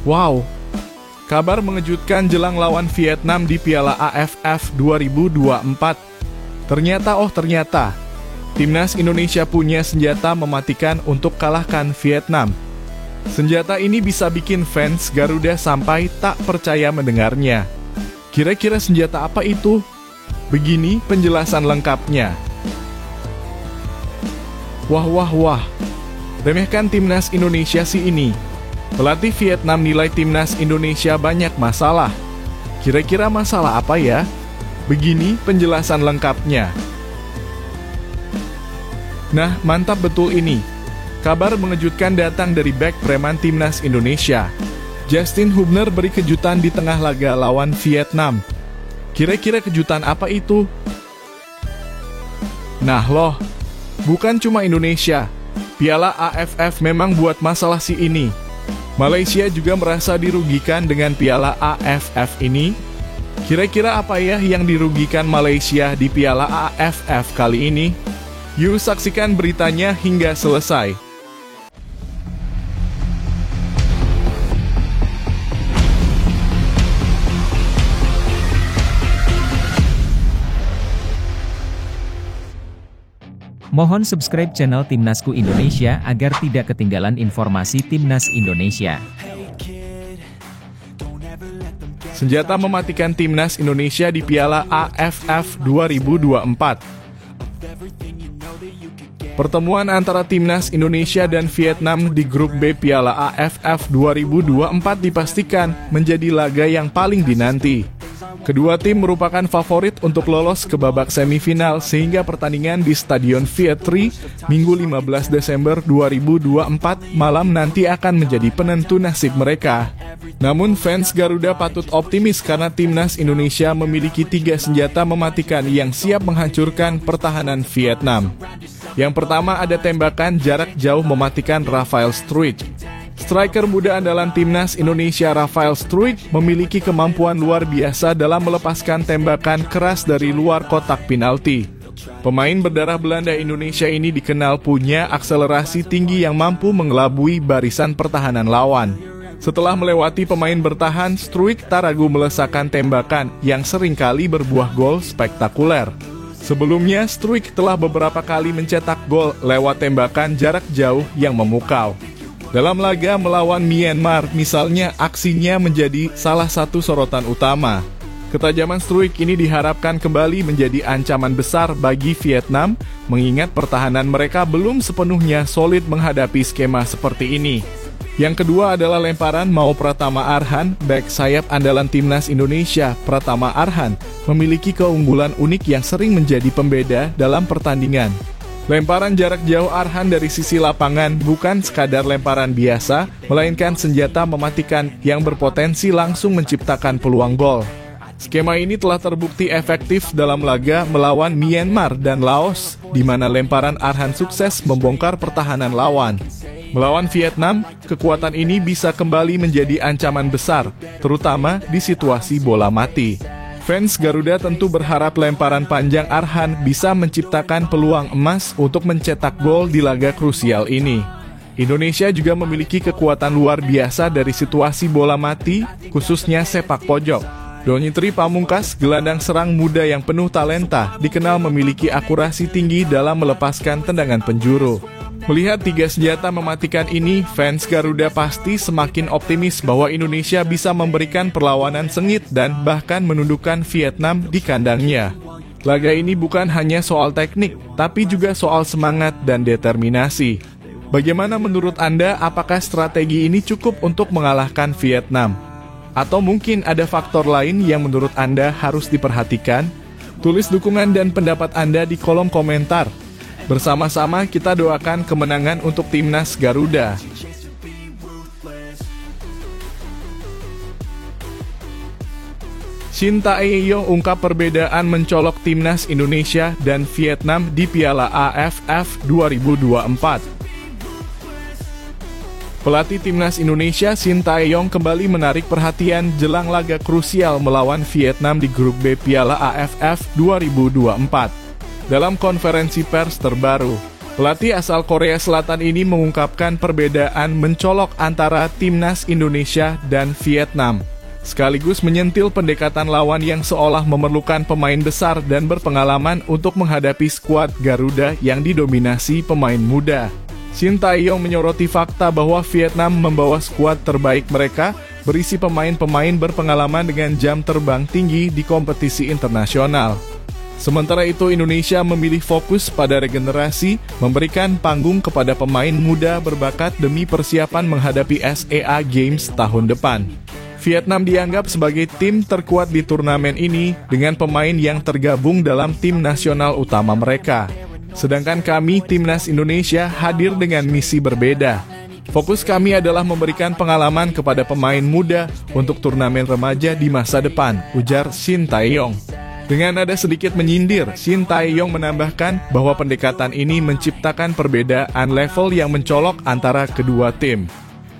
Wow, kabar mengejutkan jelang lawan Vietnam di Piala AFF 2024. Ternyata, Timnas Indonesia punya senjata mematikan untuk kalahkan Vietnam. Senjata ini bisa bikin fans Garuda sampai tak percaya mendengarnya. Kira-kira senjata apa itu? Begini penjelasan lengkapnya. Wah. Remehkan Timnas Indonesia si ini. Pelatih Vietnam nilai Timnas Indonesia banyak masalah. Kira-kira masalah apa ya? Begini penjelasan lengkapnya. Nah, mantap betul ini. Kabar mengejutkan datang dari bek preman Timnas Indonesia. Justin Hubner beri kejutan di tengah laga lawan Vietnam. Kira-kira kejutan apa itu? Nah loh, bukan cuma Indonesia. Piala AFF memang buat masalah si ini. Malaysia juga merasa dirugikan dengan Piala AFF ini. Kira-kira apa ya yang dirugikan Malaysia di Piala AFF kali ini? Yuk saksikan beritanya hingga selesai. Mohon subscribe channel Timnasku Indonesia agar tidak ketinggalan informasi Timnas Indonesia. Senjata mematikan Timnas Indonesia di Piala AFF 2024. Pertemuan antara Timnas Indonesia dan Vietnam di grup B Piala AFF 2024 dipastikan menjadi laga yang paling dinanti. Kedua tim merupakan favorit untuk lolos ke babak semifinal sehingga pertandingan di Stadion Vietri Minggu 15 Desember 2024 malam nanti akan menjadi penentu nasib mereka. Namun fans Garuda patut optimis karena Timnas Indonesia memiliki 3 senjata mematikan yang siap menghancurkan pertahanan Vietnam. Yang pertama ada tembakan jarak jauh mematikan Rafael Struijk. Striker muda andalan Timnas Indonesia Rafael Struijk memiliki kemampuan luar biasa dalam melepaskan tembakan keras dari luar kotak penalti. Pemain berdarah Belanda Indonesia ini dikenal punya akselerasi tinggi yang mampu mengelabui barisan pertahanan lawan. Setelah melewati pemain bertahan, Struijk tak ragu melesakkan tembakan yang seringkali berbuah gol spektakuler. Sebelumnya, Struijk telah beberapa kali mencetak gol lewat tembakan jarak jauh yang memukau. Dalam laga melawan Myanmar, misalnya, aksinya menjadi salah satu sorotan utama. Ketajaman Struijk ini diharapkan kembali menjadi ancaman besar bagi Vietnam, mengingat pertahanan mereka belum sepenuhnya solid menghadapi skema seperti ini. Yang kedua adalah lemparan Mau Pratama Arhan, bek sayap andalan Timnas Indonesia. Pratama Arhan memiliki keunggulan unik yang sering menjadi pembeda dalam pertandingan. Lemparan jarak jauh Arhan dari sisi lapangan bukan sekadar lemparan biasa, melainkan senjata mematikan yang berpotensi langsung menciptakan peluang gol. Skema ini telah terbukti efektif dalam laga melawan Myanmar dan Laos, di mana lemparan Arhan sukses membongkar pertahanan lawan. Melawan Vietnam, kekuatan ini bisa kembali menjadi ancaman besar, terutama di situasi bola mati. Fans Garuda tentu berharap lemparan panjang Arhan bisa menciptakan peluang emas untuk mencetak gol di laga krusial ini. Indonesia juga memiliki kekuatan luar biasa dari situasi bola mati, khususnya sepak pojok. Donitri Pamungkas, gelandang serang muda yang penuh talenta, dikenal memiliki akurasi tinggi dalam melepaskan tendangan penjuru. Melihat 3 senjata mematikan ini, fans Garuda pasti semakin optimis bahwa Indonesia bisa memberikan perlawanan sengit dan bahkan menundukkan Vietnam di kandangnya. Laga ini bukan hanya soal teknik, tapi juga soal semangat dan determinasi. Bagaimana menurut Anda, apakah strategi ini cukup untuk mengalahkan Vietnam? Atau mungkin ada faktor lain yang menurut Anda harus diperhatikan? Tulis dukungan dan pendapat Anda di kolom komentar. Bersama-sama kita doakan kemenangan untuk Timnas Garuda. Shin Tae-yong ungkap perbedaan mencolok Timnas Indonesia dan Vietnam di Piala AFF 2024. Pelatih Timnas Indonesia Shin Tae-yong kembali menarik perhatian jelang laga krusial melawan Vietnam di grup B Piala AFF 2024. Dalam konferensi pers terbaru, Pelatih asal Korea Selatan ini mengungkapkan perbedaan mencolok antara timnas Indonesia dan Vietnam, sekaligus menyentil pendekatan lawan yang seolah memerlukan pemain besar dan berpengalaman untuk menghadapi skuad Garuda yang didominasi pemain muda. Shin Tae-yong menyoroti fakta bahwa Vietnam membawa skuad terbaik mereka berisi pemain-pemain berpengalaman dengan jam terbang tinggi di kompetisi internasional. Sementara itu, Indonesia memilih fokus pada regenerasi, memberikan panggung kepada pemain muda berbakat demi persiapan menghadapi SEA Games tahun depan. Vietnam dianggap sebagai tim terkuat di turnamen ini dengan pemain yang tergabung dalam tim nasional utama mereka. Sedangkan kami, timnas Indonesia, hadir dengan misi berbeda. Fokus kami adalah memberikan pengalaman kepada pemain muda untuk turnamen remaja di masa depan, ujar Shin Tae-yong. Dengan nada sedikit menyindir, Shin Tae-yong menambahkan bahwa pendekatan ini menciptakan perbedaan level yang mencolok antara kedua tim.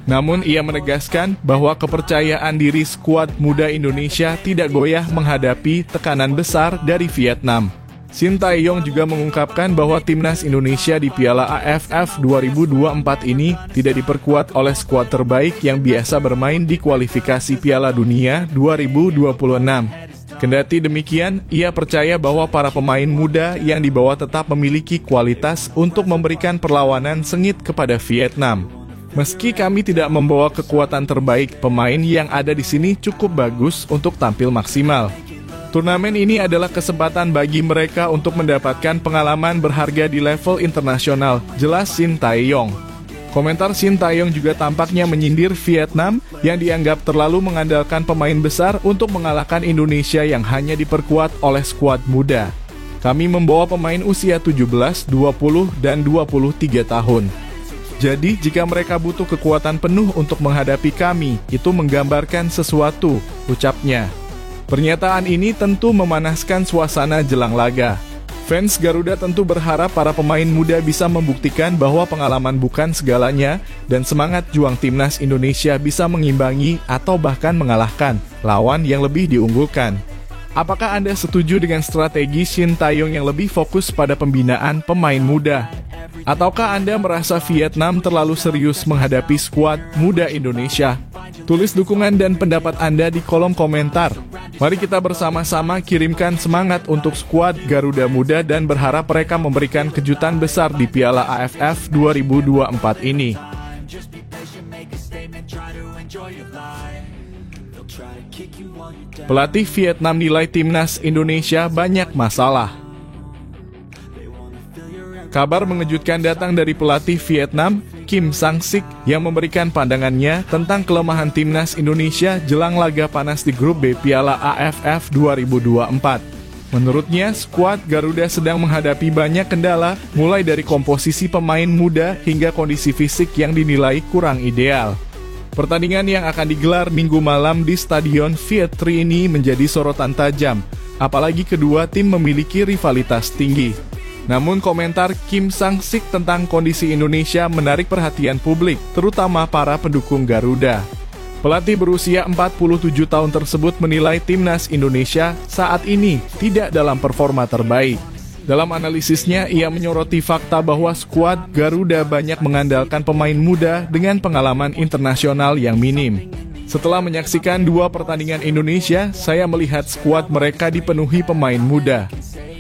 Namun ia menegaskan bahwa kepercayaan diri skuad muda Indonesia tidak goyah menghadapi tekanan besar dari Vietnam. Shin Tae-yong juga mengungkapkan bahwa timnas Indonesia di Piala AFF 2024 ini tidak diperkuat oleh skuad terbaik yang biasa bermain di kualifikasi Piala Dunia 2026. Kendati demikian, ia percaya bahwa para pemain muda yang dibawa tetap memiliki kualitas untuk memberikan perlawanan sengit kepada Vietnam. Meski kami tidak membawa kekuatan terbaik, pemain yang ada di sini cukup bagus untuk tampil maksimal. Turnamen ini adalah kesempatan bagi mereka untuk mendapatkan pengalaman berharga di level internasional, jelas Shin Tae-yong. Komentar Shin Tae-yong juga tampaknya menyindir Vietnam yang dianggap terlalu mengandalkan pemain besar untuk mengalahkan Indonesia yang hanya diperkuat oleh skuad muda. Kami membawa pemain usia 17, 20, dan 23 tahun. Jadi, jika mereka butuh kekuatan penuh untuk menghadapi kami, itu menggambarkan sesuatu, ucapnya. Pernyataan ini tentu memanaskan suasana jelang laga. Fans Garuda tentu berharap para pemain muda bisa membuktikan bahwa pengalaman bukan segalanya dan semangat juang timnas Indonesia bisa mengimbangi atau bahkan mengalahkan lawan yang lebih diunggulkan. Apakah Anda setuju dengan strategi Shin Tae-yong yang lebih fokus pada pembinaan pemain muda? Ataukah Anda merasa Vietnam terlalu serius menghadapi skuad muda Indonesia? Tulis dukungan dan pendapat Anda di kolom komentar. Mari kita bersama-sama kirimkan semangat untuk skuad Garuda Muda dan berharap mereka memberikan kejutan besar di Piala AFF 2024 ini. Pelatih Vietnam nilai timnas Indonesia banyak masalah. Kabar mengejutkan datang dari pelatih Vietnam, Kim Sang-sik, yang memberikan pandangannya tentang kelemahan timnas Indonesia jelang laga panas di grup B Piala AFF 2024. Menurutnya, skuad Garuda sedang menghadapi banyak kendala, mulai dari komposisi pemain muda hingga kondisi fisik yang dinilai kurang ideal. Pertandingan yang akan digelar Minggu malam di Stadion Viet Tri ini menjadi sorotan tajam, apalagi kedua tim memiliki rivalitas tinggi. Namun komentar Kim Sang-sik tentang kondisi Indonesia menarik perhatian publik, terutama para pendukung Garuda. Pelatih berusia 47 tahun tersebut menilai timnas Indonesia saat ini tidak dalam performa terbaik. Dalam analisisnya, ia menyoroti fakta bahwa skuad Garuda banyak mengandalkan pemain muda dengan pengalaman internasional yang minim. Setelah menyaksikan dua pertandingan Indonesia, saya melihat skuad mereka dipenuhi pemain muda.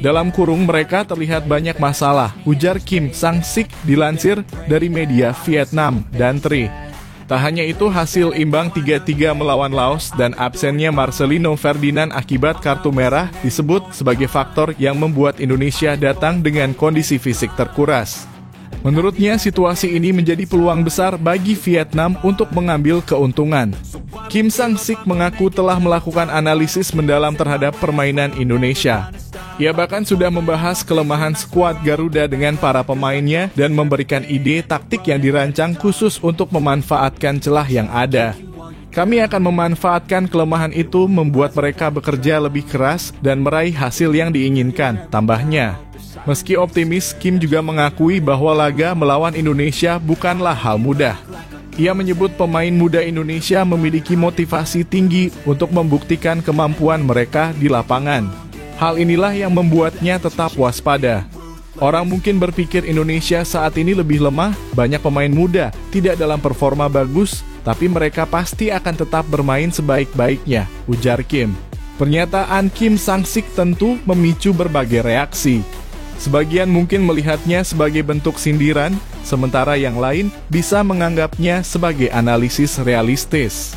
Dalam kurung mereka terlihat banyak masalah, ujar Kim Sang-sik dilansir dari media Vietnam dan Tri. Tak hanya itu, hasil imbang 3-3 melawan Laos dan absennya Marcelino Ferdinand akibat kartu merah disebut sebagai faktor yang membuat Indonesia datang dengan kondisi fisik terkuras. Menurutnya, situasi ini menjadi peluang besar bagi Vietnam untuk mengambil keuntungan. Kim Sang-sik mengaku telah melakukan analisis mendalam terhadap permainan Indonesia. Ia bahkan sudah membahas kelemahan skuad Garuda dengan para pemainnya dan memberikan ide taktik yang dirancang khusus untuk memanfaatkan celah yang ada. Kami akan memanfaatkan kelemahan itu membuat mereka bekerja lebih keras dan meraih hasil yang diinginkan, tambahnya. Meski optimis, Kim juga mengakui bahwa laga melawan Indonesia bukanlah hal mudah. Ia menyebut pemain muda Indonesia memiliki motivasi tinggi untuk membuktikan kemampuan mereka di lapangan. Hal inilah yang membuatnya tetap waspada. Orang mungkin berpikir Indonesia saat ini lebih lemah, banyak pemain muda, tidak dalam performa bagus, tapi mereka pasti akan tetap bermain sebaik-baiknya, ujar Kim. Pernyataan Kim Sang-sik tentu memicu berbagai reaksi. Sebagian mungkin melihatnya sebagai bentuk sindiran, sementara yang lain bisa menganggapnya sebagai analisis realistis.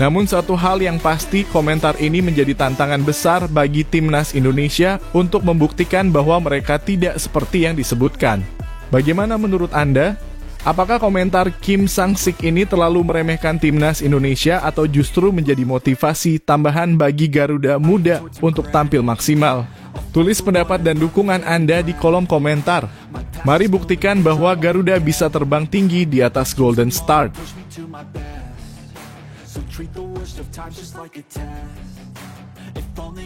Namun satu hal yang pasti, komentar ini menjadi tantangan besar bagi timnas Indonesia untuk membuktikan bahwa mereka tidak seperti yang disebutkan. Bagaimana menurut Anda? Apakah komentar Kim Sang-sik ini terlalu meremehkan timnas Indonesia atau justru menjadi motivasi tambahan bagi Garuda Muda untuk tampil maksimal? Tulis pendapat dan dukungan Anda di kolom komentar. Mari buktikan bahwa Garuda bisa terbang tinggi di atas Golden Start.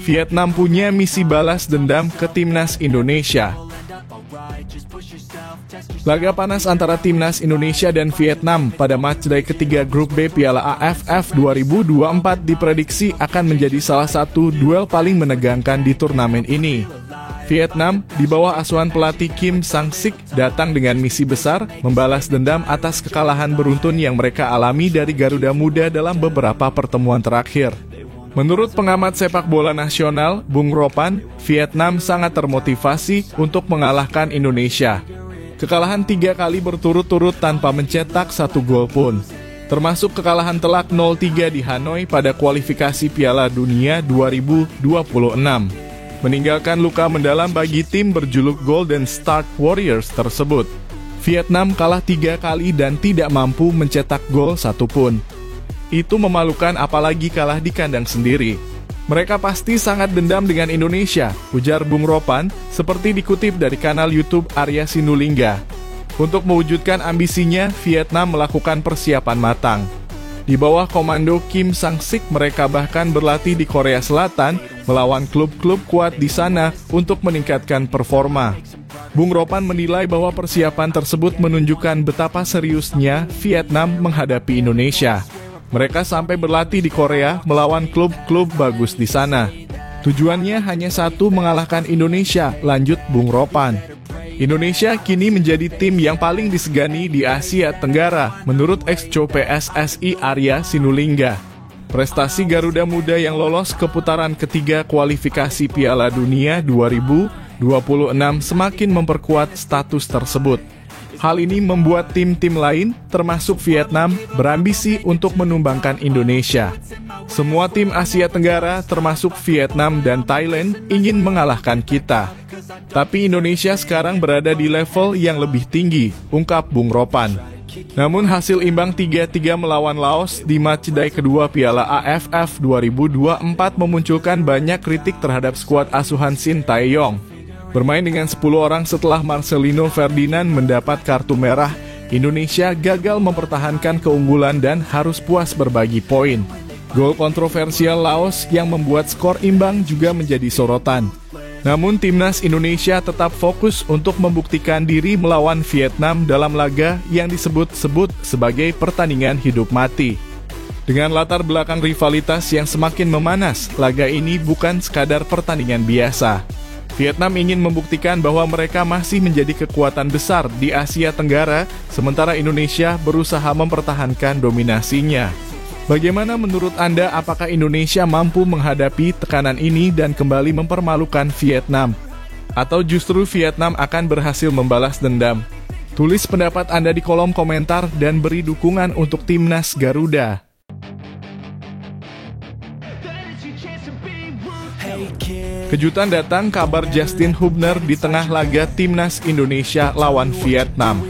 Vietnam punya misi balas dendam ke timnas Indonesia. Laga panas antara timnas Indonesia dan Vietnam pada matchday ketiga grup B Piala AFF 2024 diprediksi akan menjadi salah satu duel paling menegangkan di turnamen ini. Vietnam, di bawah asuhan pelatih Kim Sang-sik, datang dengan misi besar, membalas dendam atas kekalahan beruntun yang mereka alami dari Garuda Muda dalam beberapa pertemuan terakhir. Menurut pengamat sepak bola nasional, Bung Ropan, Vietnam sangat termotivasi untuk mengalahkan Indonesia. Kekalahan 3 kali berturut-turut tanpa mencetak 1 gol pun, termasuk kekalahan telak 0-3 di Hanoi pada kualifikasi Piala Dunia 2026. Meninggalkan luka mendalam bagi tim berjuluk Golden Start Warriors tersebut. Vietnam kalah 3 kali dan tidak mampu mencetak gol satupun. Itu memalukan apalagi kalah di kandang sendiri. Mereka pasti sangat dendam dengan Indonesia, ujar Bung Ropan, seperti dikutip dari kanal YouTube Arya Sinulinga. Untuk mewujudkan ambisinya, Vietnam melakukan persiapan matang. Di bawah komando Kim Sang-sik, mereka bahkan berlatih di Korea Selatan melawan klub-klub kuat di sana untuk meningkatkan performa. Bung Ropan menilai bahwa persiapan tersebut menunjukkan betapa seriusnya Vietnam menghadapi Indonesia. Mereka sampai berlatih di Korea melawan klub-klub bagus di sana. Tujuannya hanya satu, mengalahkan Indonesia, lanjut Bung Ropan. Indonesia kini menjadi tim yang paling disegani di Asia Tenggara, menurut ex-co PSSI Arya Sinulinga. Prestasi Garuda Muda yang lolos ke putaran ketiga kualifikasi Piala Dunia 2026 semakin memperkuat status tersebut. Hal ini membuat tim-tim lain, termasuk Vietnam, berambisi untuk menumbangkan Indonesia. Semua tim Asia Tenggara, termasuk Vietnam dan Thailand, ingin mengalahkan kita. Tapi Indonesia sekarang berada di level yang lebih tinggi, ungkap Bung Ropan. Namun hasil imbang 3-3 melawan Laos di matchday kedua Piala AFF 2024 memunculkan banyak kritik terhadap skuad asuhan Shin Tae-yong. Bermain dengan 10 orang setelah Marcelino Ferdinand mendapat kartu merah, Indonesia gagal mempertahankan keunggulan dan harus puas berbagi poin. Gol kontroversial Laos yang membuat skor imbang juga menjadi sorotan. Namun timnas Indonesia tetap fokus untuk membuktikan diri melawan Vietnam dalam laga yang disebut-sebut sebagai pertandingan hidup mati. Dengan latar belakang rivalitas yang semakin memanas, laga ini bukan sekadar pertandingan biasa. Vietnam ingin membuktikan bahwa mereka masih menjadi kekuatan besar di Asia Tenggara, sementara Indonesia berusaha mempertahankan dominasinya. Bagaimana menurut Anda, apakah Indonesia mampu menghadapi tekanan ini dan kembali mempermalukan Vietnam? Atau justru Vietnam akan berhasil membalas dendam? Tulis pendapat Anda di kolom komentar dan beri dukungan untuk timnas Garuda. Kejutan datang kabar Justin Hubner di tengah laga timnas Indonesia lawan Vietnam.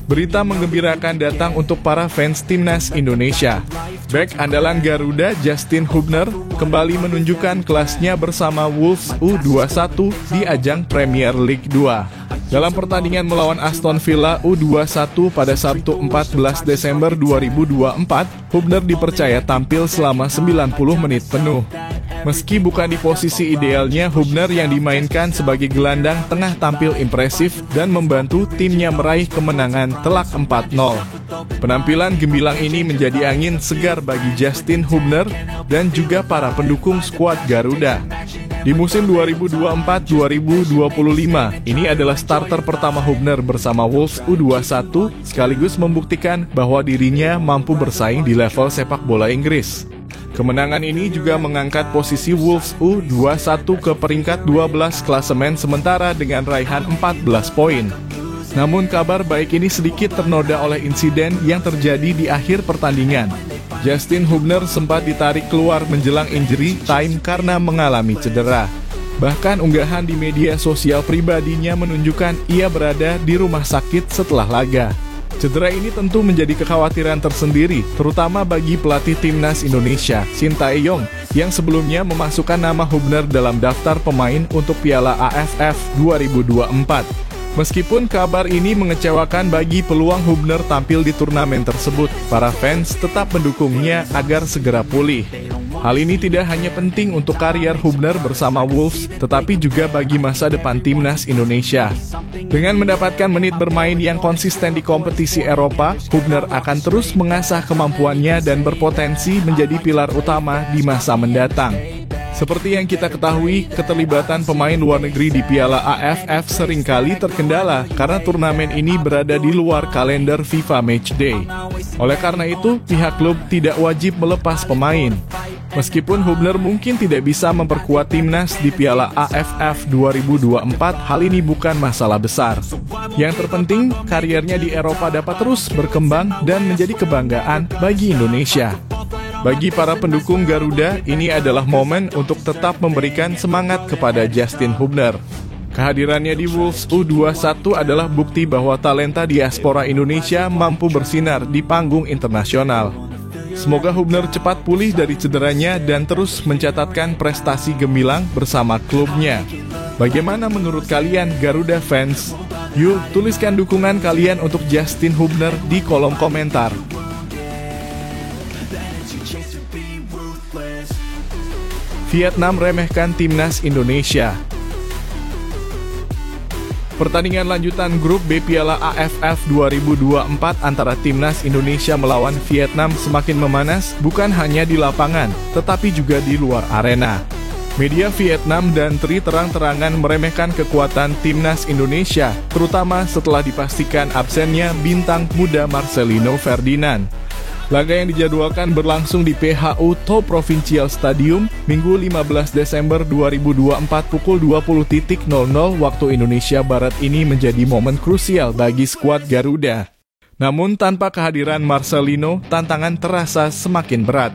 Berita menggembirakan datang untuk para fans timnas Indonesia. Bek andalan Garuda Justin Hubner kembali menunjukkan kelasnya bersama Wolves U21 di ajang Premier League 2. Dalam pertandingan melawan Aston Villa U21 pada Sabtu 14 Desember 2024, Hubner dipercaya tampil selama 90 menit penuh. Meski bukan di posisi idealnya, Hubner yang dimainkan sebagai gelandang tengah tampil impresif dan membantu timnya meraih kemenangan telak 4-0. Penampilan gemilang ini menjadi angin segar bagi Justin Hubner dan juga para pendukung skuad Garuda. Di musim 2024-2025, ini adalah starter pertama Hubner bersama Wolves U21, sekaligus membuktikan bahwa dirinya mampu bersaing di level sepak bola Inggris. Kemenangan ini juga mengangkat posisi Wolves U21 ke peringkat 12 klasemen sementara dengan raihan 14 poin. Namun kabar baik ini sedikit ternoda oleh insiden yang terjadi di akhir pertandingan. Justin Hubner sempat ditarik keluar menjelang injury time karena mengalami cedera. Bahkan unggahan di media sosial pribadinya menunjukkan ia berada di rumah sakit setelah laga. Cedera ini tentu menjadi kekhawatiran tersendiri, terutama bagi pelatih timnas Indonesia, Shin Tae-yong, yang sebelumnya memasukkan nama Hubner dalam daftar pemain untuk Piala AFF 2024. Meskipun kabar ini mengecewakan bagi peluang Hubner tampil di turnamen tersebut, para fans tetap mendukungnya agar segera pulih. Hal ini tidak hanya penting untuk karier Hubner bersama Wolves, tetapi juga bagi masa depan timnas Indonesia. Dengan mendapatkan menit bermain yang konsisten di kompetisi Eropa, Hubner akan terus mengasah kemampuannya dan berpotensi menjadi pilar utama di masa mendatang. Seperti yang kita ketahui, keterlibatan pemain luar negeri di Piala AFF seringkali terkendala karena turnamen ini berada di luar kalender FIFA Matchday. Oleh karena itu, pihak klub tidak wajib melepas pemain. Meskipun Hubner mungkin tidak bisa memperkuat timnas di Piala AFF 2024, hal ini bukan masalah besar. Yang terpenting, kariernya di Eropa dapat terus berkembang dan menjadi kebanggaan bagi Indonesia. Bagi para pendukung Garuda, ini adalah momen untuk tetap memberikan semangat kepada Justin Hubner. Kehadirannya di Wolves U21 adalah bukti bahwa talenta diaspora Indonesia mampu bersinar di panggung internasional. Semoga Hubner cepat pulih dari cederanya dan terus mencatatkan prestasi gemilang bersama klubnya. Bagaimana menurut kalian Garuda fans? Yuk, tuliskan dukungan kalian untuk Justin Hubner di kolom komentar. Vietnam remehkan timnas Indonesia. Pertandingan lanjutan grup B Piala AFF 2024 antara timnas Indonesia melawan Vietnam semakin memanas bukan hanya di lapangan, tetapi juga di luar arena. Media Vietnam dan Tri terang-terangan meremehkan kekuatan timnas Indonesia, terutama setelah dipastikan absennya bintang muda Marcelino Ferdinand. Laga yang dijadwalkan berlangsung di PHU To Provincial Stadium Minggu 15 Desember 2024 pukul 20.00 waktu Indonesia Barat ini menjadi momen krusial bagi skuad Garuda. Namun tanpa kehadiran Marcelino, tantangan terasa semakin berat.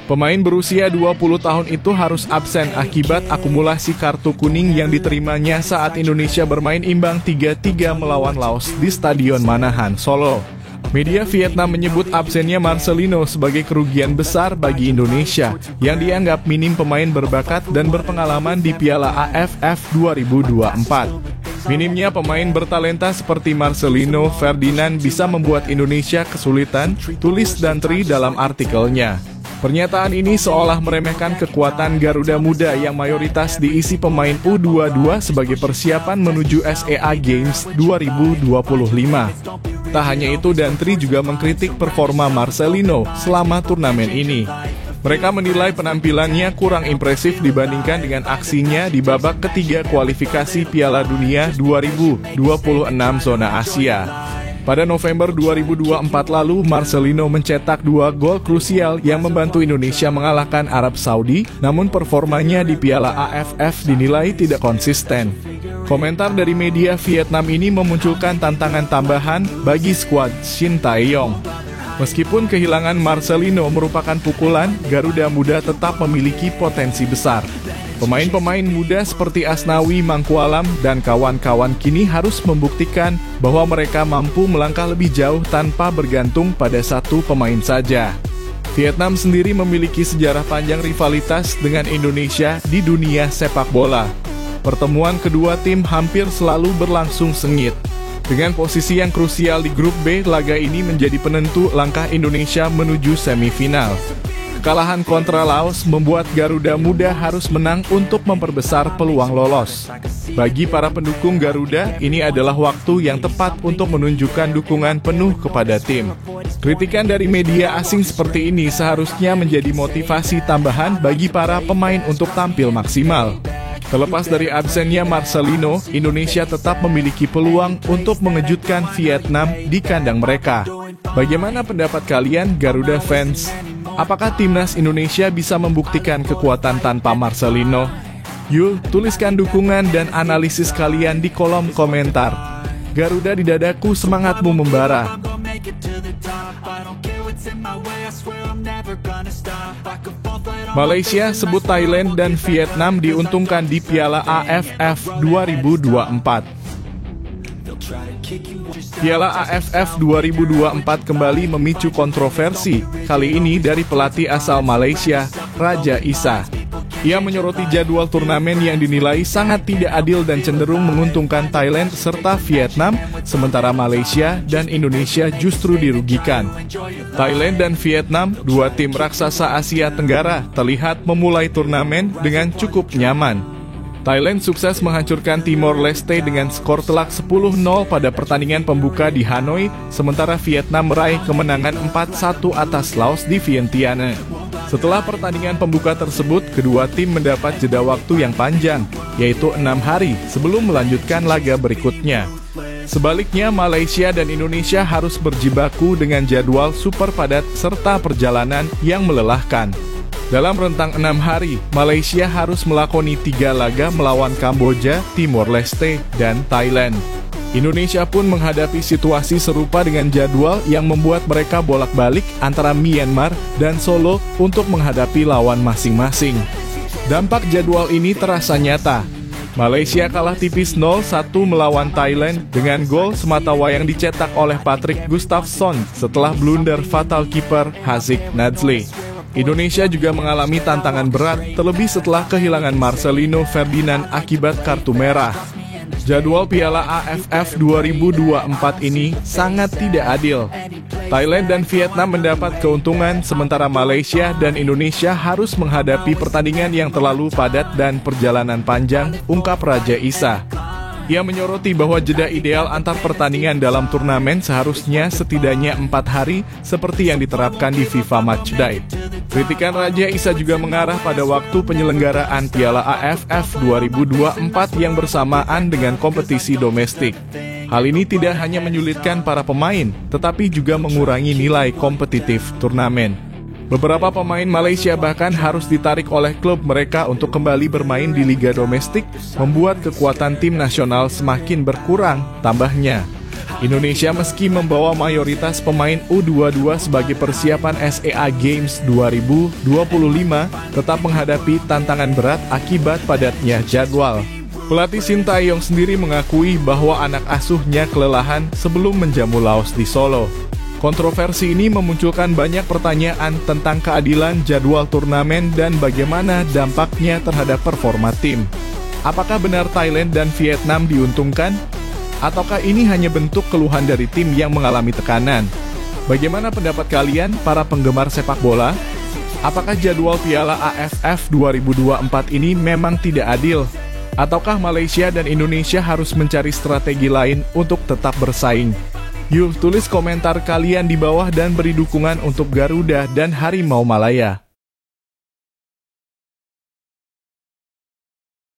Pemain berusia 20 tahun itu harus absen akibat akumulasi kartu kuning yang diterimanya saat Indonesia bermain imbang 3-3 melawan Laos di Stadion Manahan, Solo. Media Vietnam menyebut absennya Marcelino sebagai kerugian besar bagi Indonesia yang dianggap minim pemain berbakat dan berpengalaman di Piala AFF 2024. Minimnya pemain bertalenta seperti Marcelino Ferdinand bisa membuat Indonesia kesulitan, tulis dan Tri dalam artikelnya. Pernyataan ini seolah meremehkan kekuatan Garuda Muda yang mayoritas diisi pemain U22 sebagai persiapan menuju SEA Games 2025. Tak hanya itu, Dantri juga mengkritik performa Marcelino selama turnamen ini. Mereka menilai penampilannya kurang impresif dibandingkan dengan aksinya di babak ketiga kualifikasi Piala Dunia 2026 zona Asia. Pada November 2024 lalu, Marcelino mencetak 2 gol krusial yang membantu Indonesia mengalahkan Arab Saudi, namun performanya di Piala AFF dinilai tidak konsisten. Komentar dari media Vietnam ini memunculkan tantangan tambahan bagi skuad Shin Tae-yong. Meskipun kehilangan Marcelino merupakan pukulan, Garuda Muda tetap memiliki potensi besar. Pemain-pemain muda seperti Asnawi Mangkualam dan kawan-kawan kini harus membuktikan bahwa mereka mampu melangkah lebih jauh tanpa bergantung pada satu pemain saja. Vietnam sendiri memiliki sejarah panjang rivalitas dengan Indonesia di dunia sepak bola. Pertemuan kedua tim hampir selalu berlangsung sengit. Dengan posisi yang krusial di grup B, laga ini menjadi penentu langkah Indonesia menuju semifinal. Kekalahan kontra Laos membuat Garuda Muda harus menang untuk memperbesar peluang lolos. Bagi para pendukung Garuda, ini adalah waktu yang tepat untuk menunjukkan dukungan penuh kepada tim. Kritikan dari media asing seperti ini seharusnya menjadi motivasi tambahan bagi para pemain untuk tampil maksimal. Terlepas dari absennya Marcelino, Indonesia tetap memiliki peluang untuk mengejutkan Vietnam di kandang mereka. Bagaimana pendapat kalian, Garuda fans? Apakah timnas Indonesia bisa membuktikan kekuatan tanpa Marcelino? Yuk, tuliskan dukungan dan analisis kalian di kolom komentar. Garuda di dadaku, semangatmu membara. Malaysia sebut Thailand dan Vietnam diuntungkan di Piala AFF 2024. Piala AFF 2024 kembali memicu kontroversi, kali ini dari pelatih asal Malaysia, Raja Isa. Ia menyoroti jadwal turnamen yang dinilai sangat tidak adil dan cenderung menguntungkan Thailand serta Vietnam, sementara Malaysia dan Indonesia justru dirugikan. Thailand dan Vietnam, dua tim raksasa Asia Tenggara, terlihat memulai turnamen dengan cukup nyaman. Thailand sukses menghancurkan Timor Leste dengan skor telak 10-0 pada pertandingan pembuka di Hanoi, sementara Vietnam meraih kemenangan 4-1 atas Laos di Vientiane. Setelah pertandingan pembuka tersebut, kedua tim mendapat jeda waktu yang panjang, yaitu 6 hari sebelum melanjutkan laga berikutnya. Sebaliknya, Malaysia dan Indonesia harus berjibaku dengan jadwal super padat serta perjalanan yang melelahkan. Dalam rentang 6 hari, Malaysia harus melakoni 3 laga melawan Kamboja, Timor Leste, dan Thailand. Indonesia pun menghadapi situasi serupa dengan jadwal yang membuat mereka bolak-balik antara Myanmar dan Solo untuk menghadapi lawan masing-masing. Dampak jadwal ini terasa nyata. Malaysia kalah tipis 0-1 melawan Thailand dengan gol sematawayang dicetak oleh Patrick Gustafsson setelah blunder fatal kiper Haziq Nazli. Indonesia juga mengalami tantangan berat, terlebih setelah kehilangan Marcelino Ferdinand akibat kartu merah. Jadwal Piala AFF 2024 ini sangat tidak adil. Thailand dan Vietnam mendapat keuntungan, sementara Malaysia dan Indonesia harus menghadapi pertandingan yang terlalu padat dan perjalanan panjang, ungkap Raja Isa. Ia menyoroti bahwa jeda ideal antar pertandingan dalam turnamen seharusnya setidaknya 4 hari seperti yang diterapkan di FIFA Matchday. Kritikan Raja Isa juga mengarah pada waktu penyelenggaraan Piala AFF 2024 yang bersamaan dengan kompetisi domestik. Hal ini tidak hanya menyulitkan para pemain, tetapi juga mengurangi nilai kompetitif turnamen. Beberapa pemain Malaysia bahkan harus ditarik oleh klub mereka untuk kembali bermain di liga domestik, membuat kekuatan tim nasional semakin berkurang. Tambahnya, Indonesia meski membawa mayoritas pemain U22 sebagai persiapan SEA Games 2025, tetap menghadapi tantangan berat akibat padatnya jadwal. Pelatih Sintayong sendiri mengakui bahwa anak asuhnya kelelahan sebelum menjamu Laos di Solo. Kontroversi ini memunculkan banyak pertanyaan tentang keadilan jadwal turnamen dan bagaimana dampaknya terhadap performa tim. Apakah benar Thailand dan Vietnam diuntungkan? Ataukah ini hanya bentuk keluhan dari tim yang mengalami tekanan? Bagaimana pendapat kalian, para penggemar sepak bola? Apakah jadwal Piala AFF 2024 ini memang tidak adil? Ataukah Malaysia dan Indonesia harus mencari strategi lain untuk tetap bersaing? Yuk, tulis komentar kalian di bawah dan beri dukungan untuk Garuda dan Harimau Malaya.